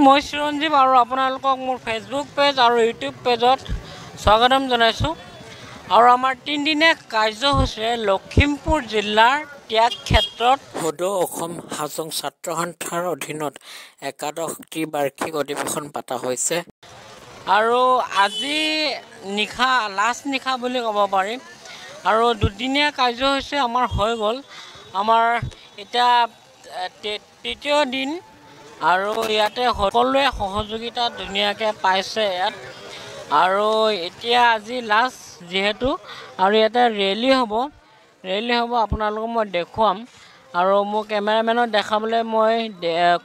মই চিৰঞ্জীৱ আৰু আপোনালোকক মোৰ ফেচবুক পেজ আৰু ইউটিউব পেজত স্বাগতম জনাইছোঁ আৰু আমাৰ 3 দিনীয়া কাৰ্যসূচীৰে লখিমপুৰ জিলাৰ ত্যাগ ক্ষেত্ৰত সদৌ অসম হাজং ছাত্ৰ সন্থাৰ অধীনত একাদশ ত্ৰিবাৰ্ষিক অধিৱেশন পতা হৈছে আৰু আজি নিশা লাষ্ট নিশা বুলি ক'ব পাৰি আৰু দুদিনীয়া কাৰ্যসূচী আমাৰ হৈ গ'ল আমাৰ এতিয়া তৃতীয় দিন আৰু ইয়াতে সকলোৱে সহযোগিতা ধুনীয়াকৈ পাইছে ইয়াত আৰু এতিয়া আজি লাষ্ট যিহেতু আৰু ইয়াতে ৰেলী হ'ব আপোনালোকক মই দেখুৱাম আৰু মোৰ কেমেৰামেনক দেখাবলৈ মই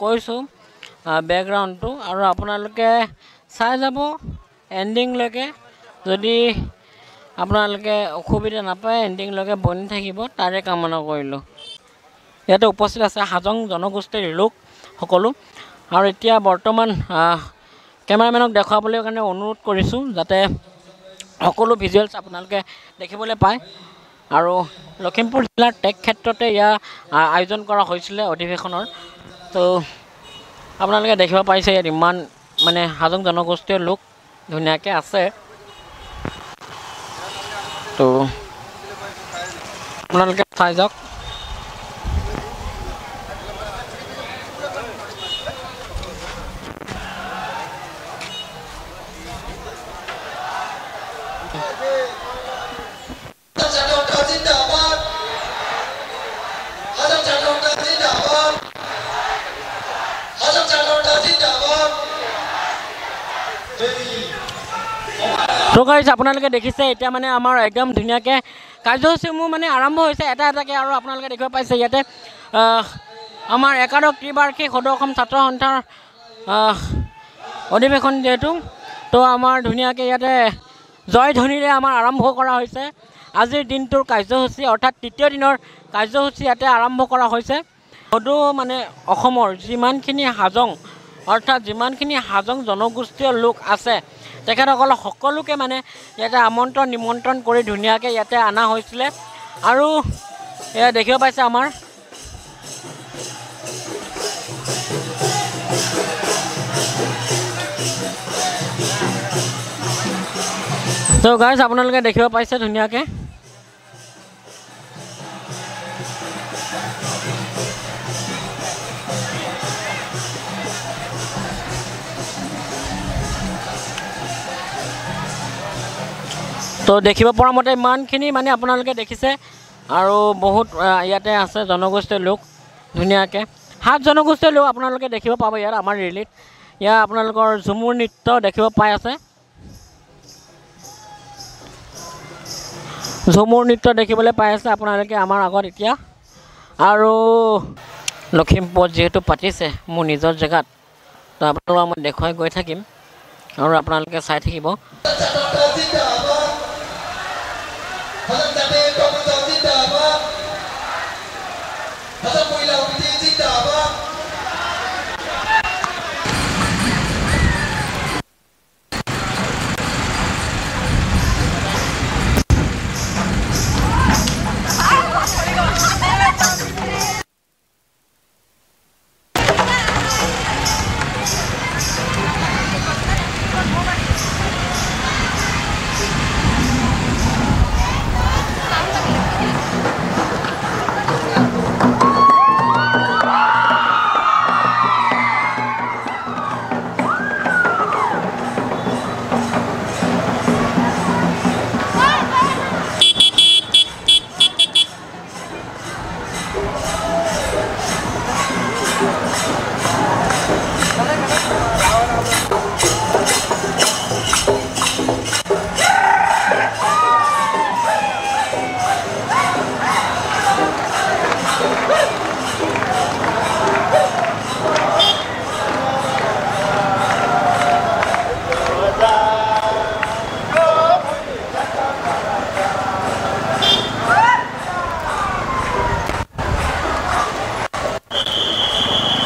কৈছোঁ বেকগ্ৰাউণ্ডটো আৰু আপোনালোকে চাই যাব এণ্ডিংলৈকে যদি আপোনালোকে অসুবিধা নাপায় এণ্ডিংলৈকে বনি থাকিব তাৰে কামনা কৰিলোঁ ইয়াতে উপস্থিত আছে হাজং জনগোষ্ঠীৰ লোক সকলো আৰু এতিয়া বৰ্তমান কেমেৰামেনক দেখুৱাবলৈ কাৰণে অনুৰোধ কৰিছোঁ যাতে সকলো ভিজুৱেলছ আপোনালোকে দেখিবলৈ পায় আৰু লখিমপুৰ জিলাৰ ত্যাগ ক্ষেত্ৰতে ইয়াৰ আয়োজন কৰা হৈছিলে অধিৱেশনৰ তো আপোনালোকে দেখিব পাৰিছে ইয়াত ইমান মানে হাজং জনগোষ্ঠীয় লোক ধুনীয়াকৈ আছে তো আপোনালোকে চাই যাওক তো গাইজ আপোনালোকে দেখিছে এতিয়া মানে আমাৰ একদম ধুনীয়াকৈ কাৰ্যসূচীসমূহ মানে আৰম্ভ হৈছে এটা এটাকৈ আৰু আপোনালোকে দেখিব পাইছে ইয়াতে আমাৰ একাদশ ত্ৰিবাৰ্ষিক সদৌ অসম ছাত্ৰ সন্থাৰ অধিৱেশন যিহেতু তো আমাৰ ধুনীয়াকৈ ইয়াতে জয়ধ্বনিৰে আমাৰ আৰম্ভ কৰা হৈছে আজিৰ দিনটোৰ কাৰ্যসূচী অৰ্থাৎ তৃতীয় দিনৰ কাৰ্যসূচী ইয়াতে আৰম্ভ কৰা হৈছে সদৌ মানে অসমৰ যিমানখিনি হাজং অৰ্থাৎ যিমানখিনি হাজং জনগোষ্ঠীয় লোক আছে তেখেতসকলক সকলোকে মানে ইয়াতে আমন্ত্ৰণ নিমন্ত্ৰণ কৰি ধুনীয়াকৈ ইয়াতে অনা হৈছিলে আৰু এয়া দেখিব পাইছে আমাৰ তো গাইজ আপোনালোকে দেখিব পাইছে ধুনীয়াকৈ তো দেখিব পৰা মতে ইমানখিনি মানে আপোনালোকে দেখিছে আৰু বহুত ইয়াতে আছে জনগোষ্ঠীয় লোক ধুনীয়াকৈ 7 জনগোষ্ঠীয় লোক আপোনালোকে দেখিব পাব ইয়াত আমাৰ ৰেলীত ইয়াত আপোনালোকৰ ঝুমুৰ নৃত্য দেখিব পাই আছে ঝুমুৰ নৃত্য দেখিবলৈ পাই আছে আপোনালোকে আমাৰ আগত এতিয়া আৰু লখিমপুৰত যিহেতু পাতিছে মোৰ নিজৰ জেগাত তো আপোনালোকক মই দেখুৱাই গৈ থাকিম আৰু আপোনালোকে চাই থাকিব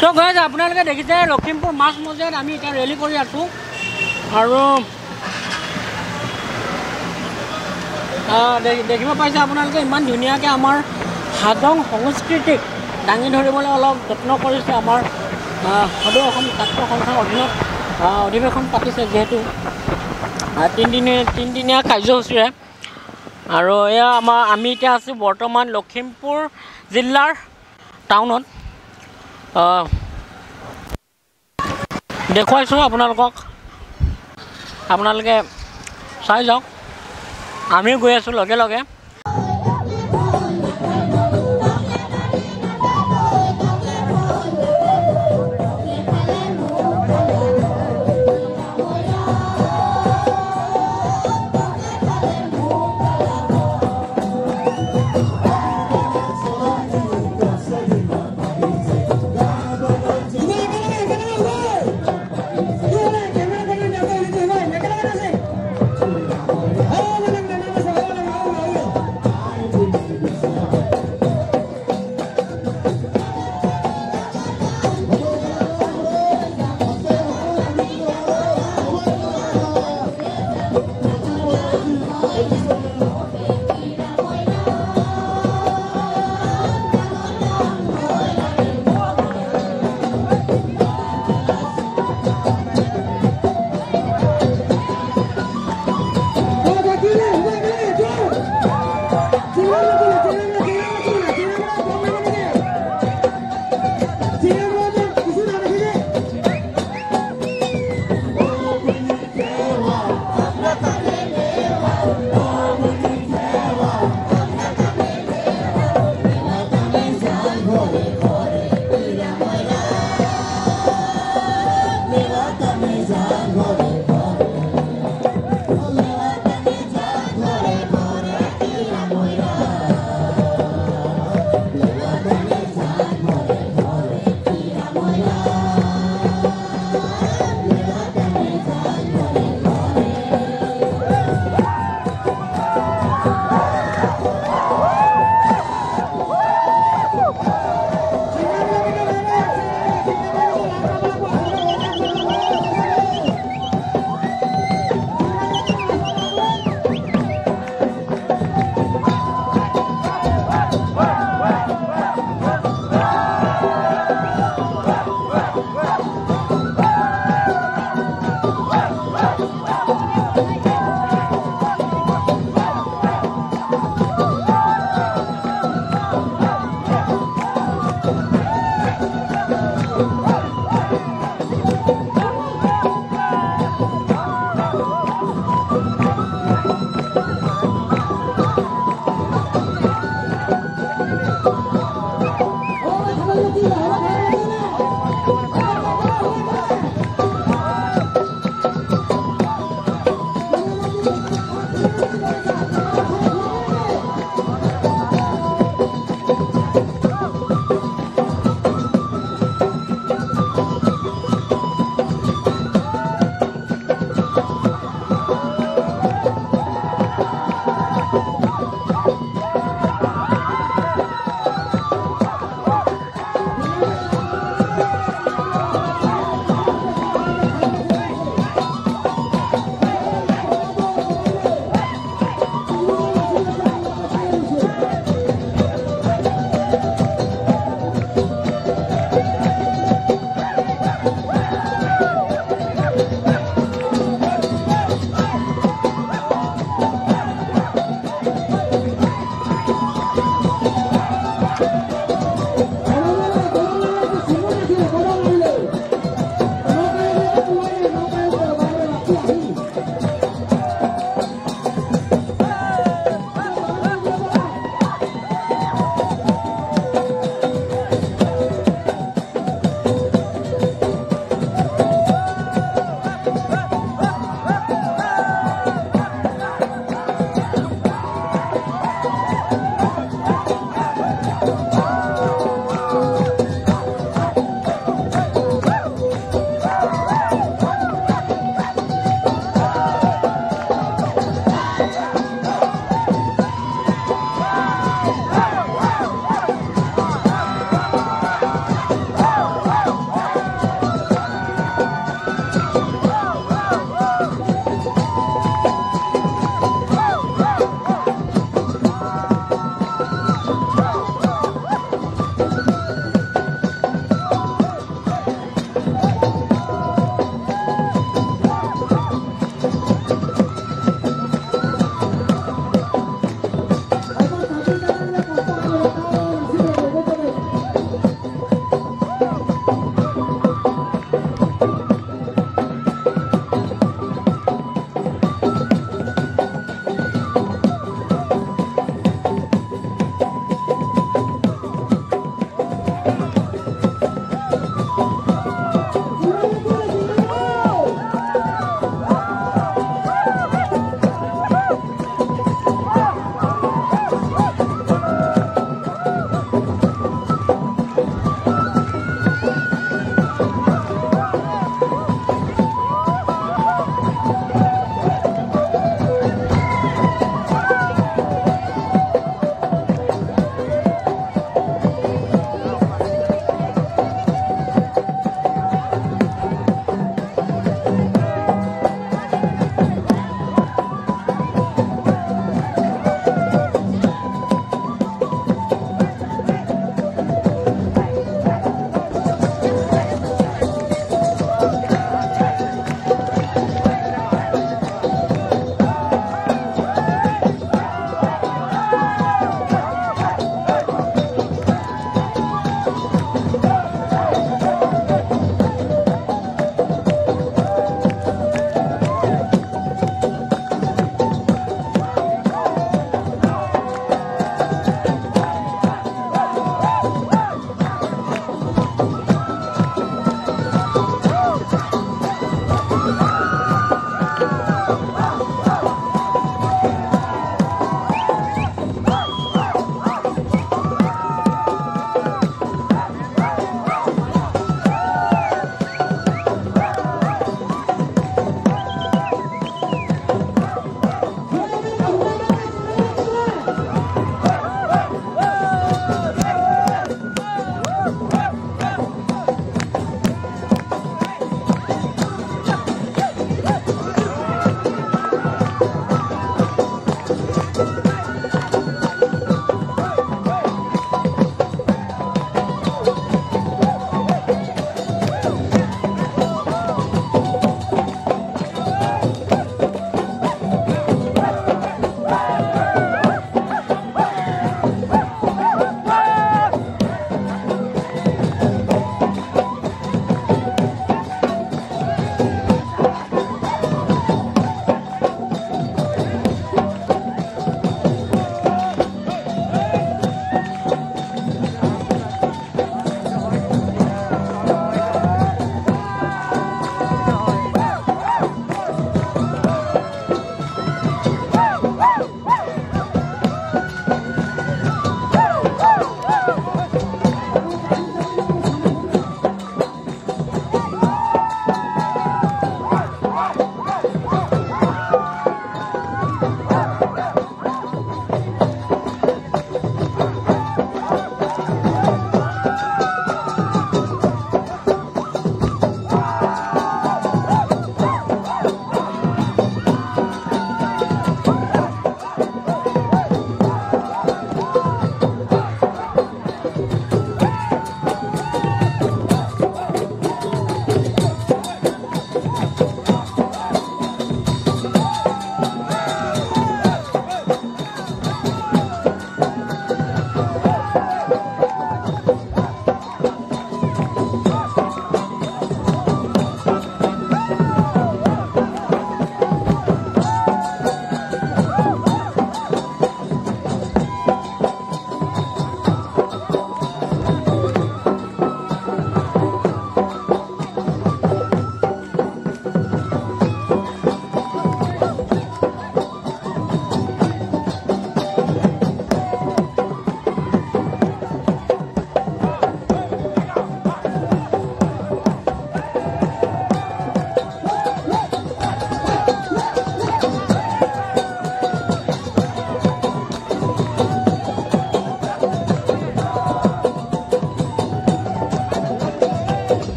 তো গাইজ আপোনালোকে দেখিছে লখিমপুৰ মাজমজিয়াত আমি এতিয়া ৰেলী কৰি আছোঁ আৰু দেখিব পাইছে আপোনালোকে ইমান ধুনীয়াকৈ আমাৰ হাজং সংস্কৃতিক দাঙি ধৰিবলৈ অলপ যত্ন কৰিছে আমাৰ সদৌ অসম ছাত্ৰ সন্থাৰ অধীনত অধিৱেশন পাতিছে যিহেতু তিনিদিনীয়া কাৰ্যসূচীৰে আৰু এয়া আমি এতিয়া আছোঁ বৰ্তমান লখিমপুৰ জিলাৰ টাউনত দেখুৱাইছোঁ আপোনালোকে চাই যাওক আমিও গৈ আছোঁ লগে লগে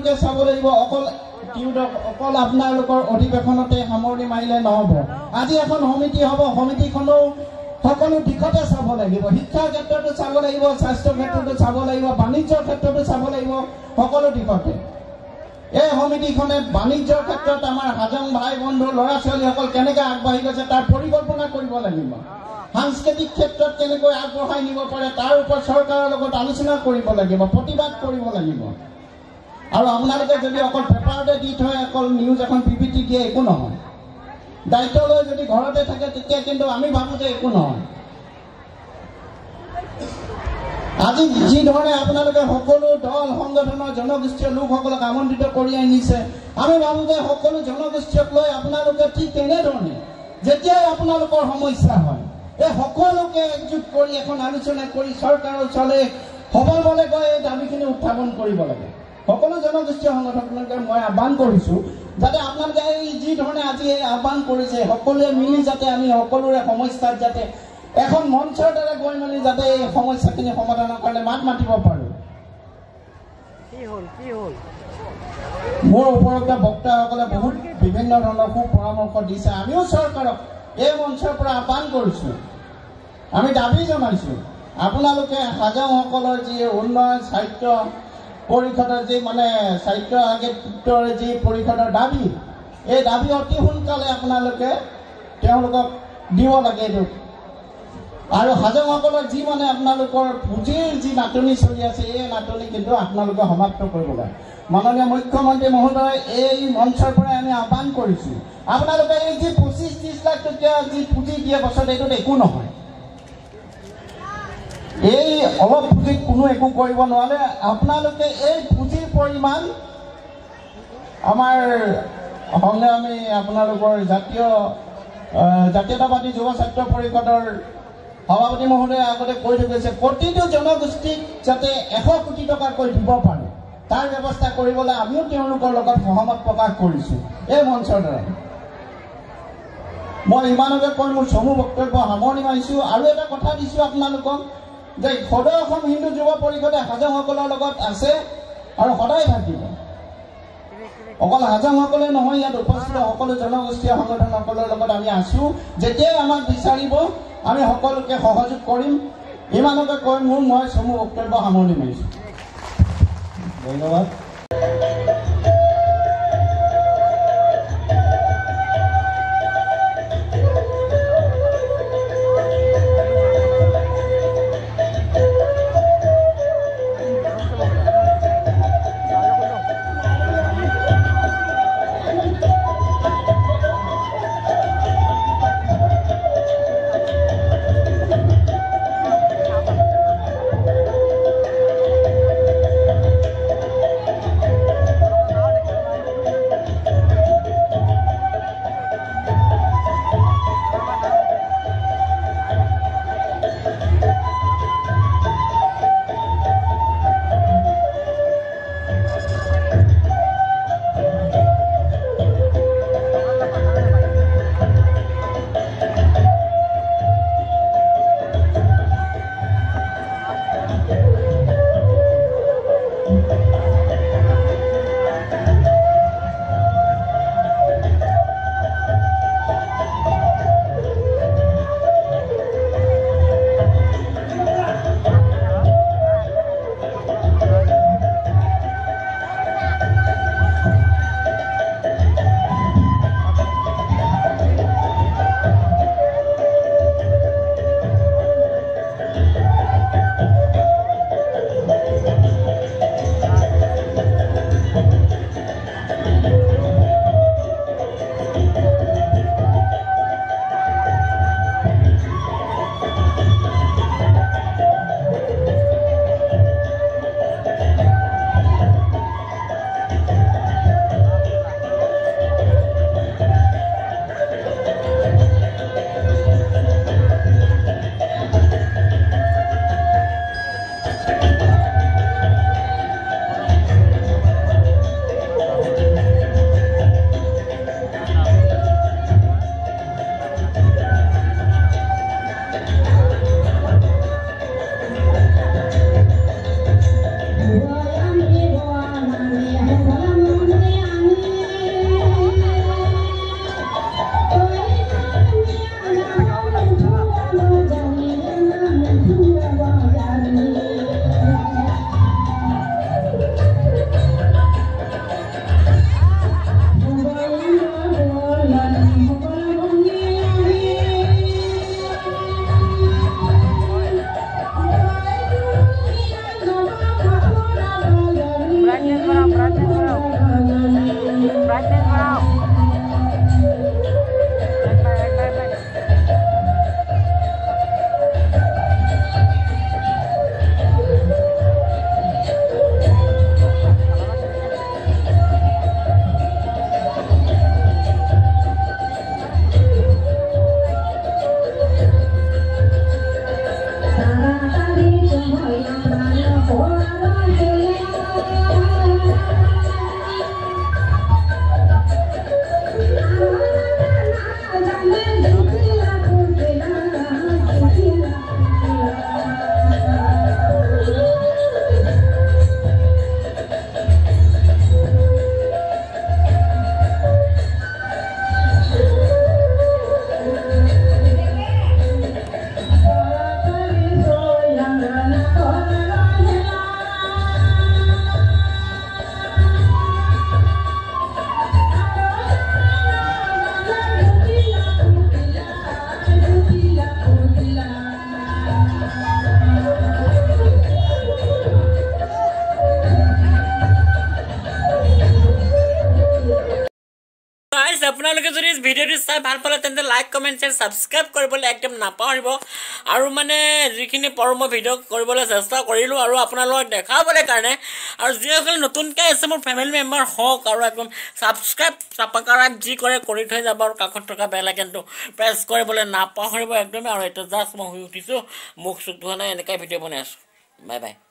আপোনালোকে চাব লাগিব অকল আপোনালোকৰ অধিৱেশনতে সামৰণি মাৰিলে নহ'ব আজি এখন সমিতি হ'ব সমিতিখনো সকলো দিশতে চাব লাগিব শিক্ষাৰ ক্ষেত্ৰতো চাব লাগিব স্বাস্থ্য ক্ষেত্ৰতো চাব লাগিব বাণিজ্যৰ ক্ষেত্ৰতো চাব লাগিব সকলো দিশতে এই সমিতিখনে বাণিজ্যৰ ক্ষেত্ৰত আমাৰ হাজং ভাই বন্ধু ল'ৰা ছোৱালীসকল কেনেকৈ আগবাঢ়ি গৈছে তাৰ পৰিকল্পনা কৰিব লাগিব সাংস্কৃতিক ক্ষেত্ৰত কেনেকৈ আগবঢ়াই নিব পাৰে তাৰ ওপৰত চৰকাৰৰ লগত আলোচনা কৰিব লাগিব প্ৰতিবাদ কৰিব লাগিব আৰু আপোনালোকে যদি অকল পেপাৰতে দি থয় অকল নিউজ এখন পিপিটি দিয়ে একো নহয় দায়িত্ব লৈ যদি ঘৰতে থাকে তেতিয়া কিন্তু আমি ভাবোঁ যে একো নহয় আজি যি ধৰণে আপোনালোকে সকলো দল সংগঠনৰ জনগোষ্ঠীয় লোকসকলক আমন্ত্ৰিত কৰি আনিছে আমি ভাবোঁ যে সকলো জনগোষ্ঠীক লৈ আপোনালোকে ঠিক তেনেধৰণে যেতিয়াই আপোনালোকৰ সমস্যা হয় এই সকলোকে একজোট কৰি এখন আলোচনা কৰি চৰকাৰৰ ওচৰলৈ সবলবলে গৈ এই দাবীখিনি উত্থাপন কৰিব লাগে সকলো জনগোষ্ঠীয় সংগঠনকে মই আহ্বান কৰিছোঁ যাতে আপোনালোকে এই যি ধৰণে আজি এই আহ্বান কৰিছে সকলোৱে মিলি যাতে আমি সকলোৰে সমস্যাত যাতে এখন মঞ্চৰ দ্বাৰা গৈ মেলি যাতে এই সমস্যাখিনি সমাধানৰ কাৰণে মাত মাতিব পাৰোঁ মোৰ ওপৰত বক্তাসকলে বহুত বিভিন্ন ধৰণৰ সু পৰামৰ্শ দিছে আমিও চৰকাৰক এই মঞ্চৰ পৰা আহ্বান কৰিছোঁ আমি দাবী জনাইছোঁ আপোনালোকে হাজংসকলৰ যি উন্নয়ন সাহিত্য পৰিষদৰ যি সাহিত্য আগেৰ যি পৰিষদৰ দাবী এই দাবী অতি সোনকালে আপোনালোকে তেওঁলোকক দিব লাগে এইটো আৰু হাজংসকলৰ যি আপোনালোকৰ পুঁজিৰ যি নাটনি চলি আছে এই নাটনি কিন্তু আপোনালোকে সমাপ্ত কৰিব লাগে মাননীয় মুখ্যমন্ত্ৰী মহোদয় এই মঞ্চৰ পৰা আমি আহ্বান কৰিছোঁ আপোনালোকে এই যি 25-30 লাখ টকীয়া যি পুঁজি দিয়ে বছৰত এইটোত একো নহয় এই অলপ পুঁজিত কোনো একো কৰিব নোৱাৰে আপোনালোকে এই পুঁজিৰ পৰিমাণ আমাৰ সংগ্ৰামী আপোনালোকৰ জাতীয়তাবাদী যুৱ ছাত্ৰ পৰিষদৰ সভাপতি মহোদয়ে আগতে কৈ থৈ গৈছে প্ৰতিটো জনগোষ্ঠীক যাতে 100 কোটি টকাকৈ দিব পাৰে তাৰ ব্যৱস্থা কৰিবলৈ আমিও তেওঁলোকৰ লগত সহমত প্ৰকাশ কৰিছোঁ এই মঞ্চৰ দ্বাৰা মই ইমানকে কৈ মোৰ চমু বক্তব্য সামৰণি মাৰিছোঁ আৰু এটা কথা দিছোঁ আপোনালোকক যে সদৌ অসম হিন্দু যুৱ পৰিষদে হাজংসকলৰ লগত আছে আৰু সদায় থাকিব অকল হাজংসকলে নহয় ইয়াত উপস্থিত সকলো জনগোষ্ঠীয় সংগঠনসকলৰ লগত আমি আছোঁ যেতিয়াই আমাক বিচাৰিব আমি সকলোকে সহযোগ কৰিম ইমানকে কৈ মই চমু বক্তব্য সামৰণি মাৰিছোঁ ধন্যবাদ আপোনালোকে যদি ভিডিঅ'টো চাই ভাল পালে তেন্তে লাইক কমেণ্ট শ্বেয়াৰ ছাবস্ক্ৰাইব কৰিবলৈ একদম নাপাহৰিব আৰু মানে যিখিনি পাৰোঁ মই ভিডিঅ' কৰিবলৈ চেষ্টা কৰিলোঁ আৰু আপোনালোকক দেখাবলৈ কাৰণে আৰু যিসকলে নতুনকৈ আছে মোৰ ফেমিলি মেম্বাৰ হওক আৰু একদম ছাবস্ক্ৰাইব যি কৰে কৰি থৈ যাব আৰু কাষত থকা বেল আইকনটো প্ৰেছ কৰিবলৈ নাপাহৰিব একদমেই আৰু এতিয়া জাষ্ট মই শুই উঠিছোঁ মুখ চুখ ধোৱা নাই এনেকৈ ভিডিঅ' বনাই আছোঁ বাই বাই